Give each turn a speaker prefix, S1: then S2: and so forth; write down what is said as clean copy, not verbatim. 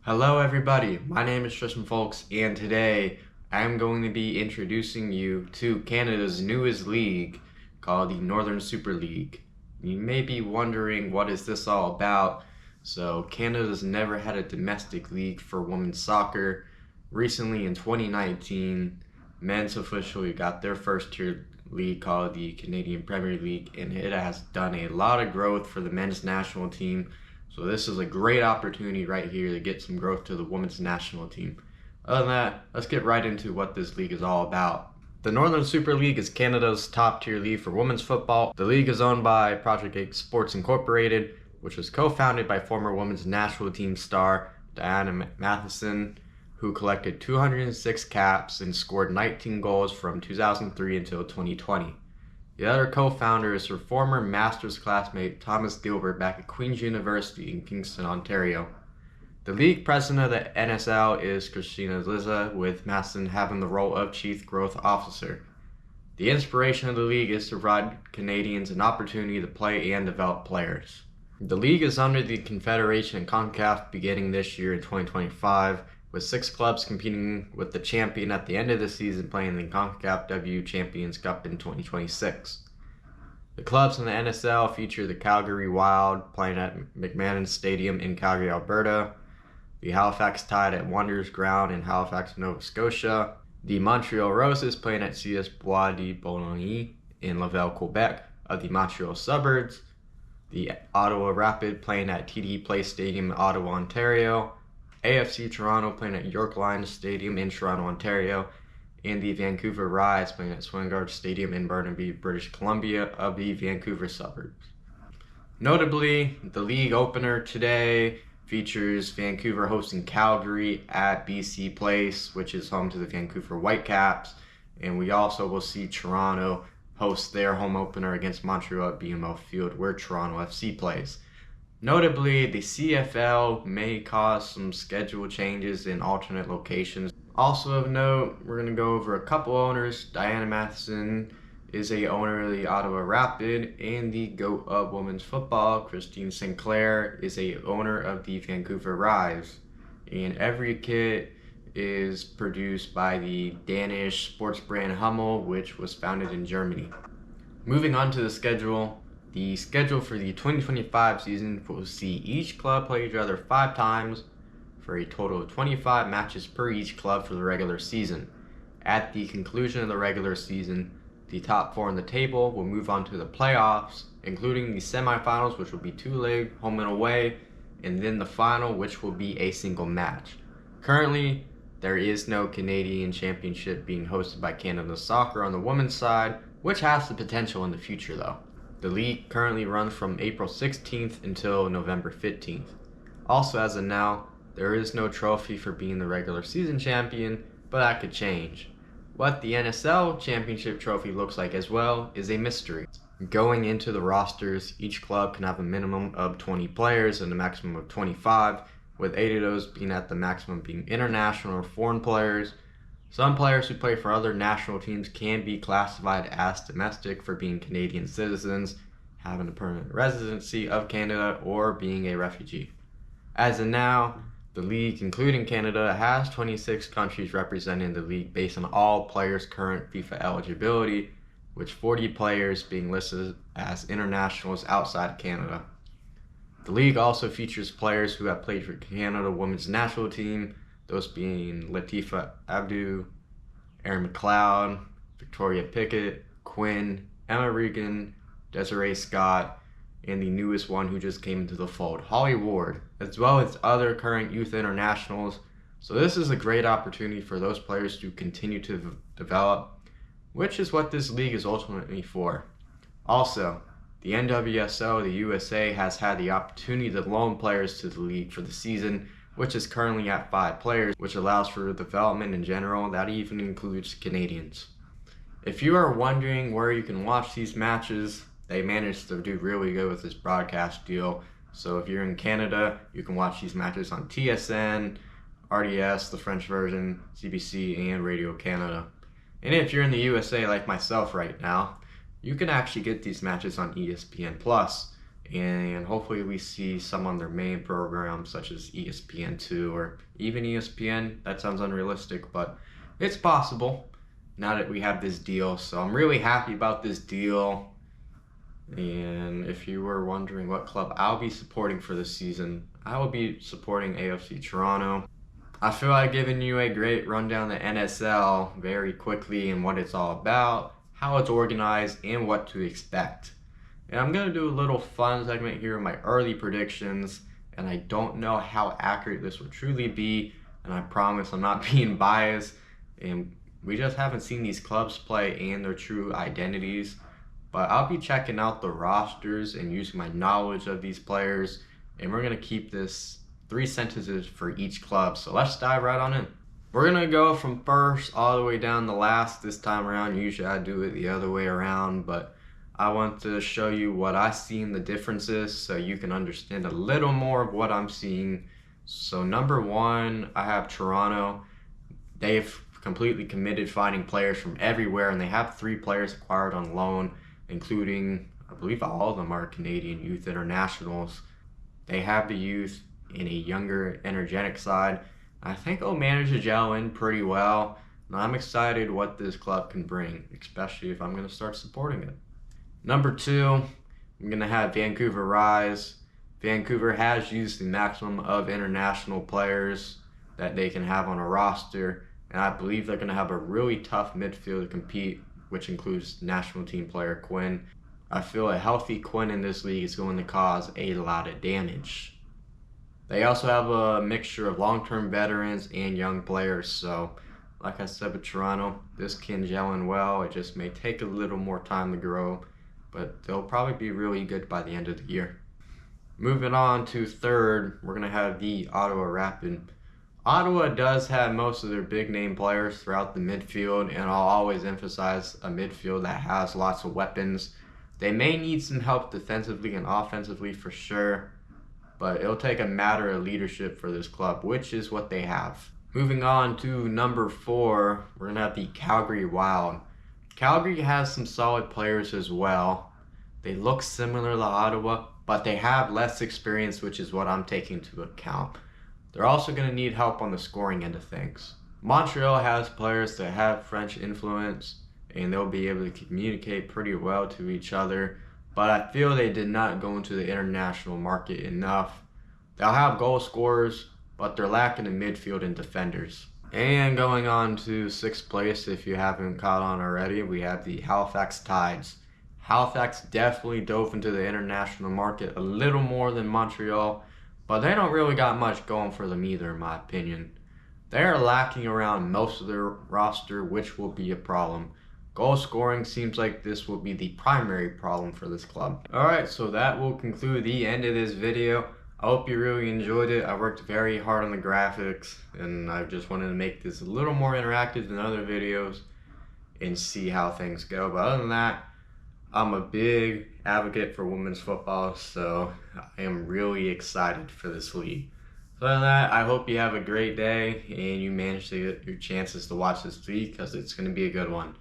S1: Hello everybody, my name is Tristan Folks, and today I'm going to be introducing you to Canada's newest league called the Northern Super League. You may be wondering, what is this all about? So Canada's never had a domestic league for women's soccer. Recently in 2019, men's officially got their first tier league called the Canadian Premier League, and it has done a lot of growth for the men's national team. So this is a great opportunity right here to get some growth to the women's national team. Other than that, let's get right into what this league is all about. The Northern Super League is Canada's top tier league for women's football. The league is owned by Project 8 Sports Incorporated, which was co-founded by former women's national team star Diana Matheson, who collected 206 caps and scored 19 goals from 2003 until 2020. The other co-founder is her former master's classmate Thomas Gilbert back at Queen's University in Kingston, Ontario. The league president of the NSL is Christina Liza, with Matheson having the role of Chief Growth Officer. The inspiration of the league is to provide Canadians an opportunity to play and develop players. The league is under the Confederation and CONCACAF beginning this year in 2025, with 6 clubs competing with the champion at the end of the season playing the CONCACAF W Champions Cup in 2026. The clubs in the NSL feature the Calgary Wild playing at McMahon Stadium in Calgary, Alberta, the Halifax Tide at Wanderers Ground in Halifax, Nova Scotia, the Montreal Roses playing at CS Bois de Boulogne in Laval, Quebec of the Montreal suburbs, the Ottawa Rapid playing at TD Place Stadium in Ottawa, Ontario, AFC Toronto playing at York Lions Stadium in Toronto, Ontario, and the Vancouver Rise playing at Swingard Stadium in Burnaby, British Columbia of the Vancouver suburbs. Notably, the league opener today features Vancouver hosting Calgary at BC Place, which is home to the Vancouver Whitecaps, and we also will see Toronto host their home opener against Montreal at BMO Field, where Toronto FC plays. Notably, the CFL may cause some schedule changes in alternate locations. Also of note, we're going to go over a couple owners. Diana Matheson is a owner of the Ottawa Rapid, and the GOAT of women's football, Christine Sinclair, is a owner of the Vancouver Rise. And every kit is produced by the Danish sports brand Hummel, which was founded in Germany. Moving on to the schedule. The schedule for the 2025 season will see each club play each other 5 times for a total of 25 matches per each club for the regular season. At the conclusion of the regular season, the top 4 in the table will move on to the playoffs, including the semifinals, which will be 2-leg, home and away, and then the final, which will be a single match. Currently, there is no Canadian Championship being hosted by Canada Soccer on the women's side, which has the potential in the future though. The league currently runs from April 16th until November 15th. Also, as of now, there is no trophy for being the regular season champion, but that could change. What the NSL Championship trophy looks like as well is a mystery. Going into the rosters, each club can have a minimum of 20 players and a maximum of 25, with 8 of those being at the maximum being international or foreign players. Some players who play for other national teams can be classified as domestic for being Canadian citizens, having a permanent residency of Canada, or being a refugee. As of now, the league, including Canada, has 26 countries represented in the league based on all players' current FIFA eligibility, with 40 players being listed as internationals outside Canada. The league also features players who have played for Canada women's national team, those being Latifa Abdu, Erin McLeod, Victoria Pickett, Quinn, Emma Regan, Desiree Scott, and the newest one who just came into the fold, Holly Ward, as well as other current youth internationals. So this is a great opportunity for those players to continue to develop, which is what this league is ultimately for. Also, the NWSL, the USA, has had the opportunity to loan players to the league for the season, which is currently at 5 players, which allows for development in general. That even includes Canadians. If you are wondering where you can watch these matches, they managed to do really good with this broadcast deal. So if you're in Canada, you can watch these matches on TSN, RDS, the French version, CBC, and Radio Canada. And if you're in the USA like myself right now, you can actually get these matches on ESPN Plus. and hopefully we see some on their main programs such as ESPN2 or even ESPN. That sounds unrealistic, but it's possible now that we have this deal. So I'm really happy about this deal. And if you were wondering what club I'll be supporting for this season, I will be supporting AFC Toronto. I feel like giving you a great rundown of the NSL very quickly and what it's all about, how it's organized, and what to expect. And I'm going to do a little fun segment here of my early predictions, and I don't know how accurate this will truly be, and I promise I'm not being biased, and we just haven't seen these clubs play and their true identities. But I'll be checking out the rosters and using my knowledge of these players, and we're going to keep this 3 sentences for each club. So let's dive right on in. We're going to go from first all the way down to last this time around. Usually I do it the other way around, but I want to show you what I see in the differences so you can understand a little more of what I'm seeing. So number 1, I have Toronto. They've completely committed finding players from everywhere, and they have 3 players acquired on loan, including, I believe all of them are Canadian youth internationals. They have the youth in a younger, energetic side. I think they'll manage to gel in pretty well, and I'm excited what this club can bring, especially if I'm going to start supporting it. Number 2, I'm going to have Vancouver Rise. Vancouver has used the maximum of international players that they can have on a roster, and I believe they're going to have a really tough midfield to compete, which includes national team player Quinn. I feel a healthy Quinn in this league is going to cause a lot of damage. They also have a mixture of long-term veterans and young players, so like I said with Toronto, this can gel in well. It just may take a little more time to grow, but they'll probably be really good by the end of the year. Moving on to third, we're going to have the Ottawa Rapid. Ottawa does have most of their big-name players throughout the midfield, and I'll always emphasize a midfield that has lots of weapons. They may need some help defensively and offensively for sure, but it'll take a matter of leadership for this club, which is what they have. Moving on to number 4, we're going to have the Calgary Wild. Calgary has some solid players as well. They look similar to Ottawa, but they have less experience, which is what I'm taking into account. They're also going to need help on the scoring end of things. Montreal has players that have French influence, and they'll be able to communicate pretty well to each other, but I feel they did not go into the international market enough. They'll have goal scorers, but they're lacking in midfield and defenders. And going on to 6th place, if you haven't caught on already, we have the Halifax Tides. Halifax definitely dove into the international market a little more than Montreal, but they don't really got much going for them either, in my opinion. They are lacking around most of their roster, which will be a problem. Goal scoring seems like this will be the primary problem for this club. Alright, so that will conclude the end of this video. I hope you really enjoyed it. I worked very hard on the graphics, and I just wanted to make this a little more interactive than other videos and see how things go. But other than that, I'm a big advocate for women's football, so I am really excited for this league. So other than that, I hope you have a great day and you manage to get your chances to watch this league because it's going to be a good one.